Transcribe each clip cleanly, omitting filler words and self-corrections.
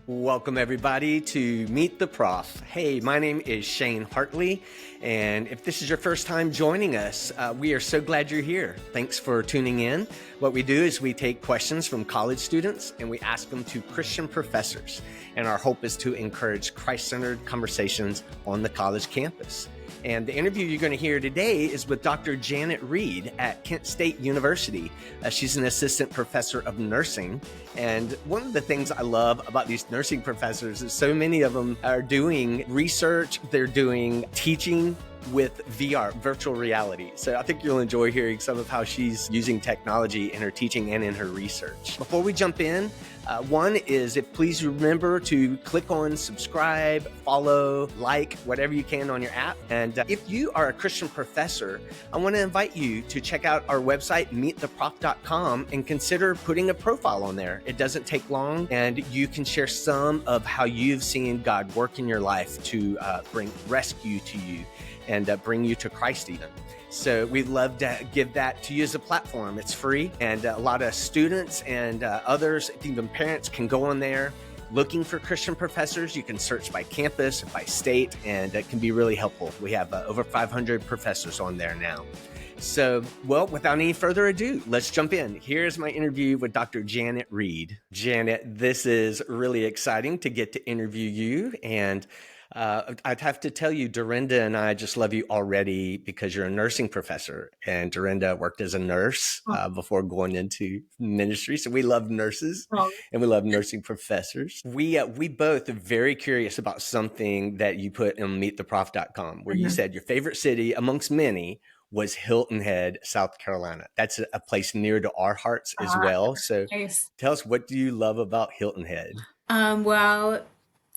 Welcome, everybody, to Meet the Prof. Hey, my name is Shane Hartley, and if this is your first time joining us, we are so glad you're here. Thanks for tuning in. What we do is we take questions from college students and we ask them to Christian professors, and our hope is to encourage Christ-centered conversations on the college campus. And the interview you're going to hear today is with Dr. Janet Reed at Kent State University. She's an assistant professor of nursing. And one of the things I love about these nursing professors is so many of them are doing research, they're doing teaching with VR, virtual reality. So I think you'll enjoy hearing some of how she's using technology in her teaching and in her research. Before we jump in, one is please remember to click on subscribe, follow, like, whatever you can on your app. And if you are a Christian professor, I want to invite you to check out our website, meettheprof.com, and consider putting a profile on there. It doesn't take long, and you can share some of how you've seen God work in your life to bring rescue to you and bring you to Christ even. So we'd love to give that to you as a platform. It's free, and a lot of students and others, even parents, can go on there looking for Christian professors. You can search by campus, by state, and it can be really helpful. We have over 500 professors on there now. So, well, without any further ado, let's jump in. Here's my interview with Dr. Janet Reed. Janet, this is really exciting to get to interview you, and I'd have to tell you, Dorinda and I just love you already because you're a nursing professor, and Dorinda worked as a nurse before going into ministry. So we love nurses and we love nursing professors. We both are very curious about something that you put on meettheprof.com, where you said your favorite city amongst many was Hilton Head, South Carolina. That's a place near to our hearts as well. So Nice. tell us, what do you love about Hilton Head? Well,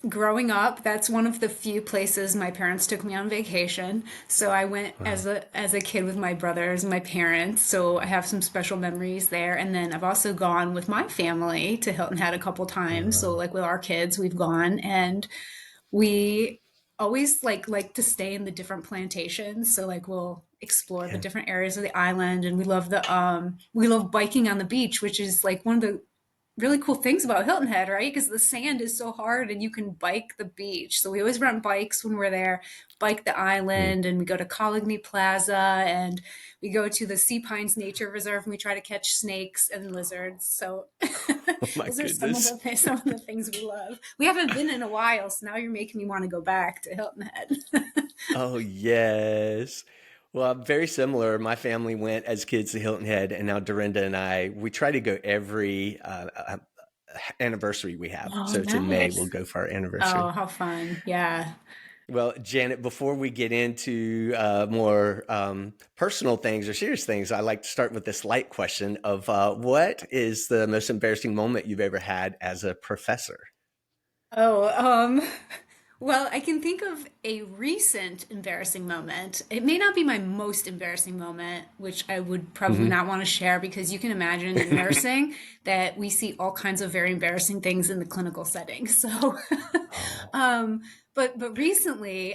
growing up, that's one of the few places my parents took me on vacation. So I went Wow. as a kid with my brothers and my parents. So I have some special memories there. And then I've also gone with my family to Hilton Head a couple times. So like with our kids, we've gone and we always like to stay in the different plantations. So like we'll explore the Yeah. different areas of the island, and we love biking on the beach, which is like one of the really cool things about Hilton Head, right? Because the sand is so hard and you can bike the beach. So we always rent bikes when we're there, bike the Hmm. island, and we go to Coligny Plaza, and we go to the Sea Pines Nature Reserve, and we try to catch snakes and lizards. So Oh my those are goodness. some of the things we love. We haven't been in a while, so now you're making me want to go back to Hilton Head. Oh, yes. Well, I'm very similar. My family went as kids to Hilton Head, and now Dorinda and we try to go every anniversary we have. Oh, So it's in May, we'll nice. go for our Oh, anniversary. how fun. Yeah. Well, Janet, before we get into more personal things or serious things, I like to start with this light question of what is the most embarrassing moment you've ever had as a professor? Oh, well, I can think of a recent embarrassing moment. It may not be my most embarrassing moment, which I would probably Hmm. not want to share because you can imagine in nursing that we see all kinds of very embarrassing things in the clinical setting. So, Oh, um, but recently,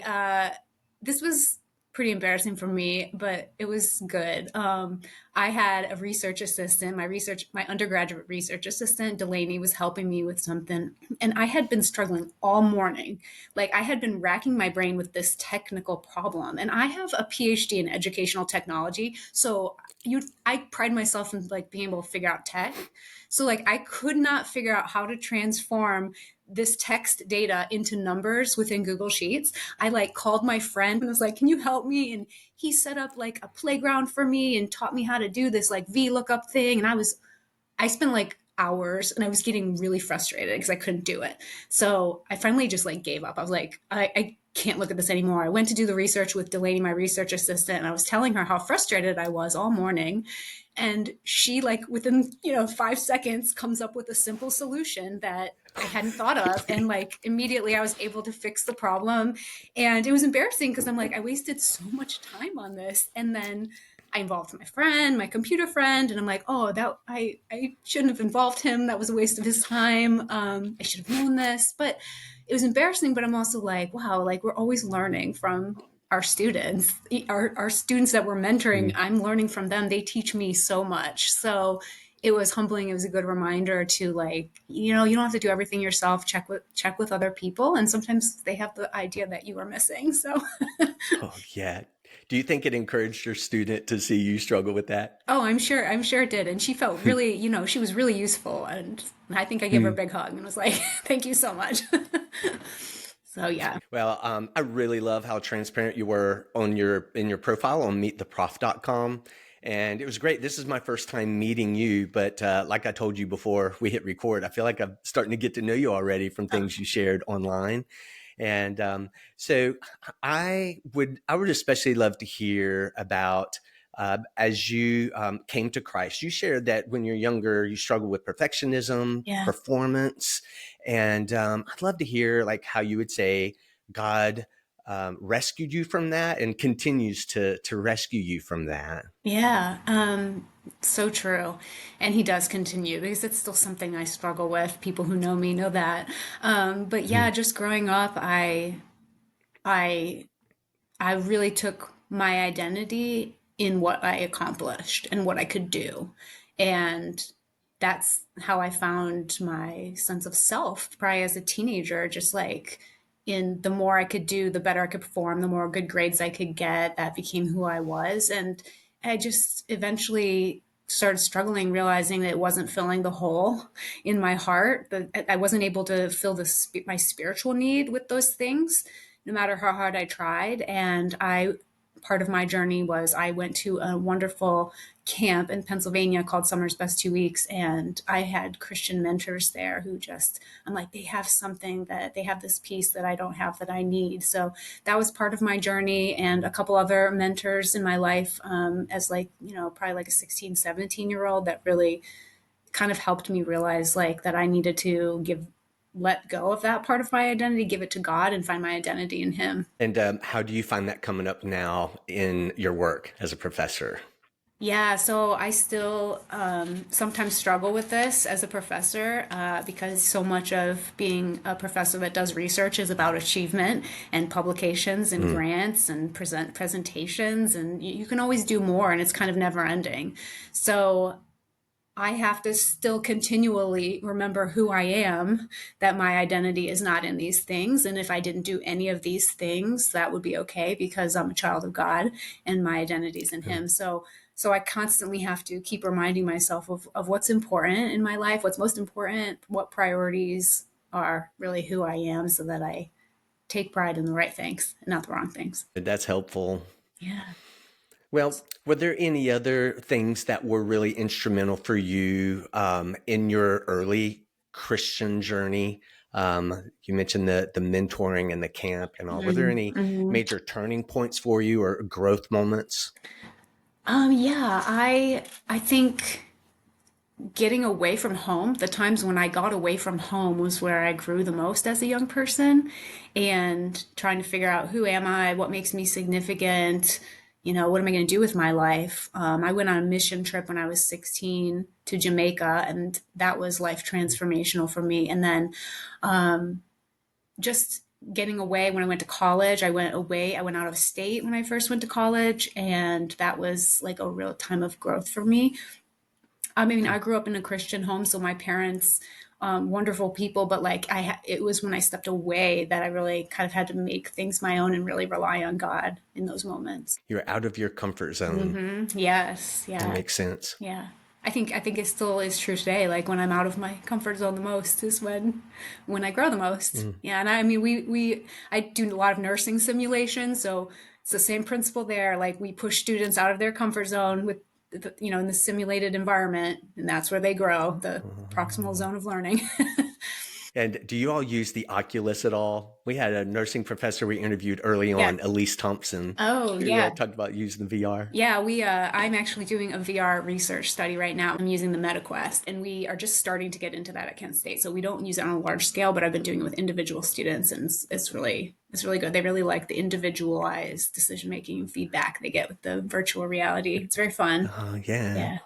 this was pretty embarrassing for me, but it was good. I had a research assistant, my undergraduate research assistant, Delaney, was helping me with something, and I had been struggling all morning. Like I had been racking my brain with this technical problem, and I have a PhD in educational technology, so I pride myself in like being able to figure out tech. So like I could not figure out how to transform this text data into numbers within Google Sheets. I like called my friend and was like, "Can you help me?" And he set up like a playground for me and taught me how to do this like VLOOKUP thing. And I spent like hours, and I was getting really frustrated because I couldn't do it. So I finally just like gave up. I was like, I can't look at this anymore. I went to do the research with Delaney, my research assistant, and I was telling her how frustrated I was all morning. And she like within, 5 seconds comes up with a simple solution that I hadn't thought of. And like immediately I was able to fix the problem. And it was embarrassing because I'm like, I wasted so much time on this. And then I involved my friend, my computer friend, and I'm like, oh, that I shouldn't have involved him. That was a waste of his time. I should have known this, but it was embarrassing. But I'm also like, wow, like we're always learning from our students, our students that we're mentoring. mhm. I'm learning from them. They teach me so much. So it was humbling. It was a good reminder to, like, you don't have to do everything yourself. Check with other people, and sometimes they have the idea that you are missing. So, Oh, yeah. Do you think it encouraged your student to see you struggle with that? oh, I'm sure it did, and she felt really, she was really useful, and I think I gave her a big hug and was like, "Thank you so much." So yeah, Well, I really love how transparent you were on your in your profile on meettheprof.com. And it was great. This is my first time meeting you, but like I told you before we hit record, I feel like I'm starting to get to know you already from things you shared online. And so I would especially love to hear about as you came to Christ. You shared that when you're younger, you struggle with perfectionism, yeah. performance, and I'd love to hear like how you would say God rescued you from that and continues to rescue you from that. Yeah, so true. And he does continue because it's still something I struggle with. People who know me know that. But yeah, just growing up, I I really took my identity in what I accomplished and what I could do. And that's how I found my sense of self probably as a teenager, just like in the more I could do, the better I could perform, the more good grades I could get. That became who I was. And I just eventually started struggling, realizing that it wasn't filling the hole in my heart, that I wasn't able to fill my spiritual need with those things no matter how hard I tried. And part of my journey was I went to a wonderful camp in Pennsylvania called Summer's Best 2 Weeks. And I had Christian mentors there who just, I'm like, they have something that they have this piece that I don't have that I need. So that was part of my journey. And a couple other mentors in my life, as like, probably like a 16, 17-year-old that really kind of helped me realize like that I needed to let go of that part of my identity, give it to God, and find my identity in Him. And how do you find that coming up now in your work as a professor? Yeah, so I still sometimes struggle with this as a professor because so much of being a professor that does research is about achievement and publications and Mm. grants and presentations, and you can always do more, and it's kind of never ending. So I have to still continually remember who I am, that my identity is not in these things. And if I didn't do any of these things, that would be okay because I'm a child of God and my identity is in Him. So I constantly have to keep reminding myself of what's important in my life, what's most important, what priorities are really who I am, so that I take pride in the right things and not the wrong things. That's helpful. Yeah. Well, were there any other things that were really instrumental for you in your early Christian journey? You mentioned the mentoring and the camp and all. Were there any Mm-hmm. major turning points for you or growth moments? Yeah, I think getting away from home, the times when I got away from home was where I grew the most as a young person, and trying to figure out who am I, what makes me significant, what am I going to do with my life. I went on a mission trip when I was 16 to Jamaica, and that was life transformational for me. And then just getting away when I went to college, I went away, I went out of state when I first went to college, and that was like a real time of growth for me. I mean, I grew up in a Christian home, so my parents, wonderful people, but like it was when I stepped away that I really kind of had to make things my own and really rely on God in those moments. You're out of your comfort zone. Yes, That yeah, makes sense. yeah. I think it still is true today. Like when I'm out of my comfort zone the most is when I grow the most. Mm. Yeah, and I mean I do a lot of nursing simulations, so it's the same principle there. Like we push students out of their comfort zone with in the simulated environment, and that's where they grow, the proximal zone of learning. And do you all use the Oculus at all? We had a nursing professor we interviewed early Yeah. on, Elise Thompson, Oh, who yeah. talked about using the VR. Yeah, I'm actually doing a VR research study right now. I'm using the MetaQuest, and we are just starting to get into that at Kent State. So we don't use it on a large scale, but I've been doing it with individual students, and it's really good. They really like the individualized decision making and feedback they get with the virtual reality. It's very fun. Oh, yeah. Yeah.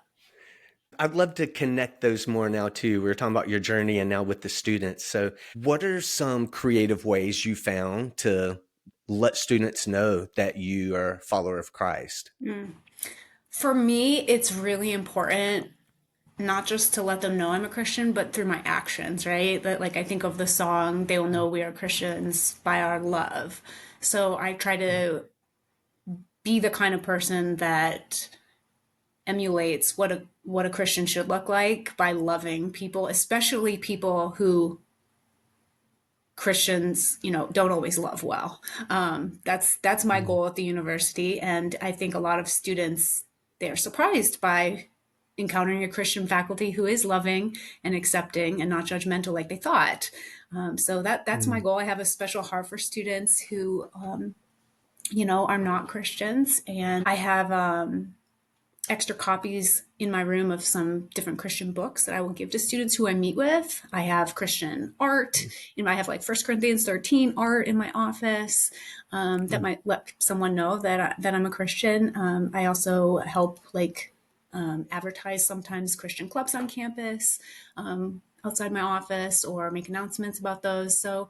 I'd love to connect those more now too. We were talking about your journey and now with the students. So, what are some creative ways you found to let students know that you are a follower of Christ? Mm. For me, it's really important not just to let them know I'm a Christian, but through my actions, right? That like I think of the song, they will know we are Christians by our love. So I try to be the kind of person that emulates what a Christian should look like by loving people, especially people who Christians, don't always love well. That's my Mm, goal at the university, and I think a lot of students they're surprised by encountering a Christian faculty who is loving and accepting and not judgmental like they thought. So that's my mm, goal. I have a special heart for students who, are not Christians, and I have extra copies in my room of some different Christian books that I will give to students who I meet with. I have Christian art. I have like First Corinthians 13 art in my office that mm, might let someone know that I'm a Christian. I also help like advertise sometimes Christian clubs on campus outside my office or make announcements about those. So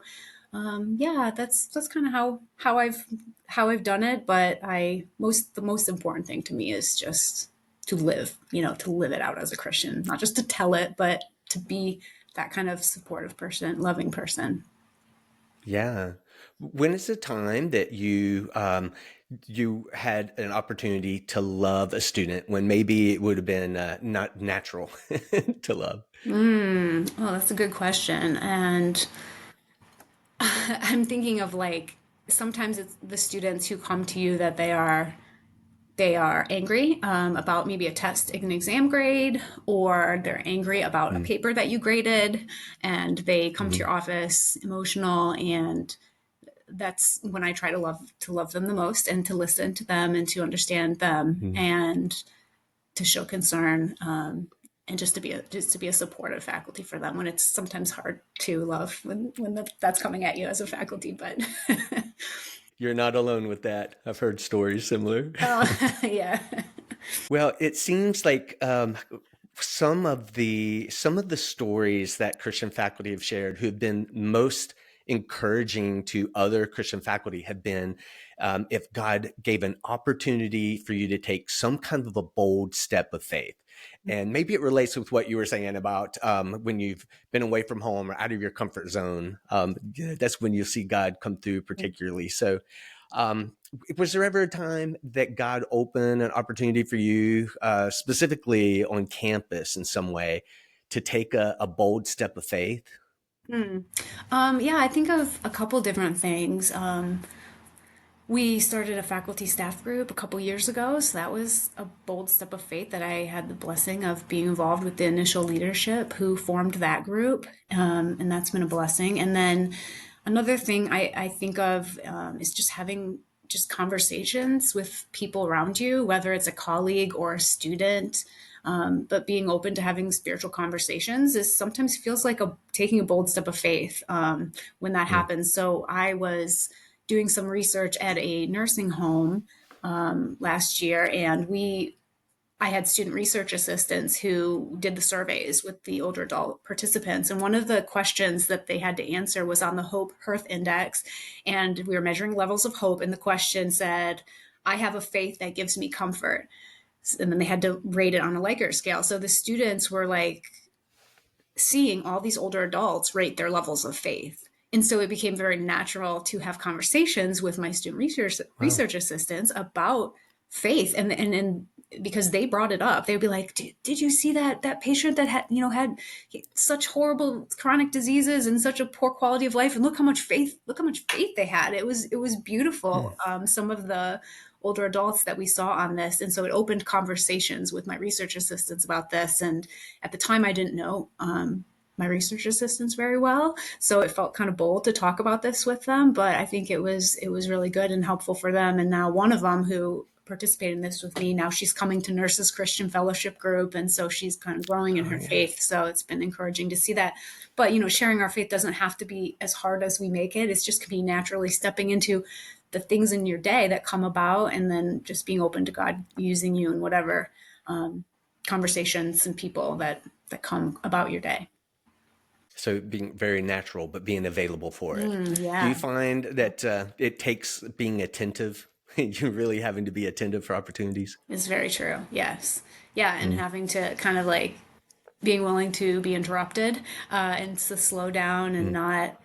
yeah, that's kind of how I've done it. But the most important thing to me is just to live, to live it out as a Christian, not just to tell it, but to be that kind of supportive person, loving person. yeah. When is the time that you had an opportunity to love a student when maybe it would have been not natural to love? Oh, that's a good question. And I'm thinking of like sometimes it's the students who come to you that they are angry about maybe a test, an exam grade, or they're angry about a Mm, paper that you graded, and they come to mm, your office emotional. And that's when I try to love them the most, and to listen to them, and to understand them, mm. and to show concern, and just to be a supportive faculty for them when it's sometimes hard to love when that's coming at you as a faculty. But You're not alone with that. I've heard stories similar. oh yeah. Well, it seems like some of the stories that Christian faculty have shared who have been most encouraging to other Christian faculty have been if God gave an opportunity for you to take some kind of a bold step of faith. And maybe it relates with what you were saying about when you've been away from home or out of your comfort zone. That's when you'll see God come through particularly. So, um, was there ever a time that God opened an opportunity for you, specifically on campus in some way, to take a bold step of faith? Hmm. Yeah, I think of a couple different things. We started a faculty staff group a couple years ago, so that was a bold step of faith that I had the blessing of being involved with the initial leadership who formed that group, and that's been a blessing. And then another thing I think of is just having just conversations with people around you, whether it's a colleague or a student. But being open to having spiritual conversations is sometimes feels like taking a bold step of faith when that Mm, happens. So I was doing some research at a nursing home last year, and I had student research assistants who did the surveys with the older adult participants. And one of the questions that they had to answer was on the Hope Hearth Index. And we were measuring levels of hope. And the question said, I have a faith that gives me comfort. And then they had to rate it on a Likert scale. So the students were like seeing all these older adults rate their levels of faith. And so it became very natural to have conversations with my student wow. research assistants about faith, and because they brought it up, they'd be like, did you see that patient that had such horrible chronic diseases and such a poor quality of life, and look how much faith they had. It was Mm, beautiful. Some of the older adults that we saw on this, and so it opened conversations with my research assistants about this. And at the time I didn't know my research assistants very well, so it felt kind of bold to talk about this with them, but I think it was really good and helpful for them. And now one of them who participated in this with me, now she's coming to Nurses Christian Fellowship Group, and so she's kind of growing in oh her yeah. faith. So it's been encouraging to see that. But sharing our faith doesn't have to be as hard as we make it. It's just can be naturally stepping into the things in your day that come about, and then just being open to God using you in whatever um, conversations and people that come about your day. So being very natural, but being available for it. Do you Yeah, find that it takes being attentive? You really having to be attentive for opportunities? it's very true. Yes. Yeah, and Mm, having to kind of like being willing to be interrupted and to slow down and not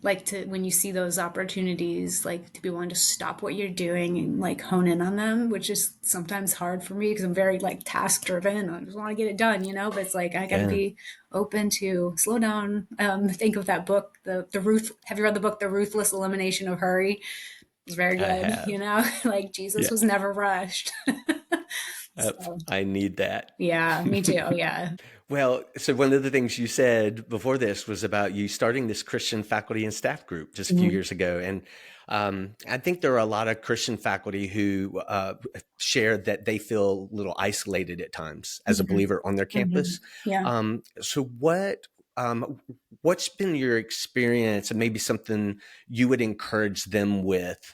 like to when you see those opportunities like to be willing to stop what you're doing and like hone in on them, which is sometimes hard for me because I'm very like task driven. I just want to get it done, but it's like I got to Yeah, be open to slow down. Think of that book, the Ruth. Have you read the book The Ruthless Elimination of Hurry? It's very I good. have. Like Jesus Yeah, was never rushed. So I need that. yeah, me too. Yeah. Well, so one of the things you said before this was about you starting this Christian faculty and staff group just a few Mhm. years ago. And I think there are a lot of Christian faculty who share that they feel a little isolated at times as a Mhm. believer on their Mhm. campus. Yeah. So what's been your experience and maybe something you would encourage them with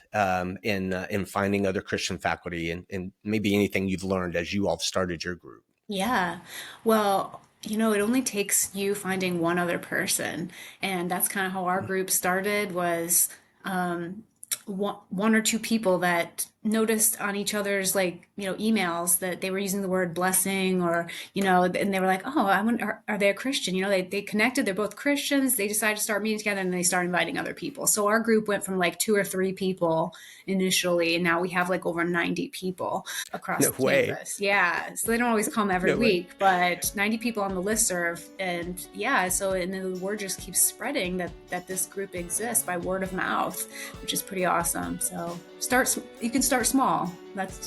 in finding other Christian faculty and maybe anything you've learned as you all started your group? Yeah. Well, it only takes you finding one other person. And that's kind of how our group started was one or two people that noticed on each other's like, emails that they were using the word blessing or, and they were like, oh, I wonder, are they a Christian? They connected, they're both Christians. They decided to start meeting together and they started inviting other people. So our group went from like two or three people initially, and now we have like over 90 people across No the way. campus. Yeah. So they don't always come every No way. week, but 90 people on the listserv. And yeah, so and then the word just keeps spreading that this group exists by word of mouth, which is pretty awesome. So you can start small.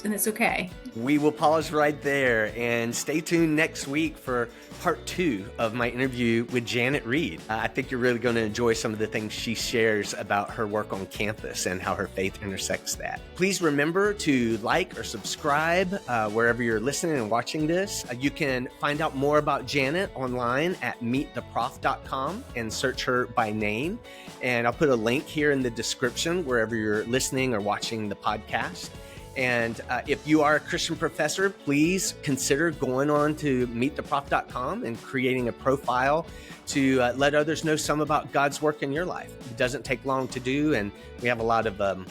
And it's okay. We will pause right there and stay tuned next week for part 2 of my interview with Janet Reed. I think you're really going to enjoy some of the things she shares about her work on campus and how her faith intersects that. Please remember to like or subscribe wherever you're listening and watching this. You can find out more about Janet online at meettheprof.com and search her by name. And I'll put a link here in the description wherever you're listening or watching the podcast. And if you are a Christian professor, please consider going on to meettheprof.com and creating a profile to let others know some about God's work in your life. It doesn't take long to do, and we have a lot of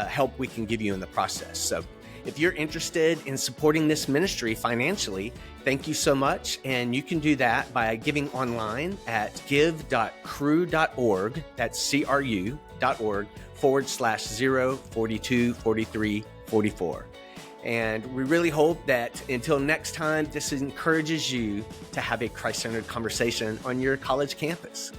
help we can give you in the process. So if you're interested in supporting this ministry financially, thank you so much. And you can do that by giving online at give.cru.org. That's CRU.org /0424344. And we really hope that until next time, this encourages you to have a Christ-centered conversation on your college campus.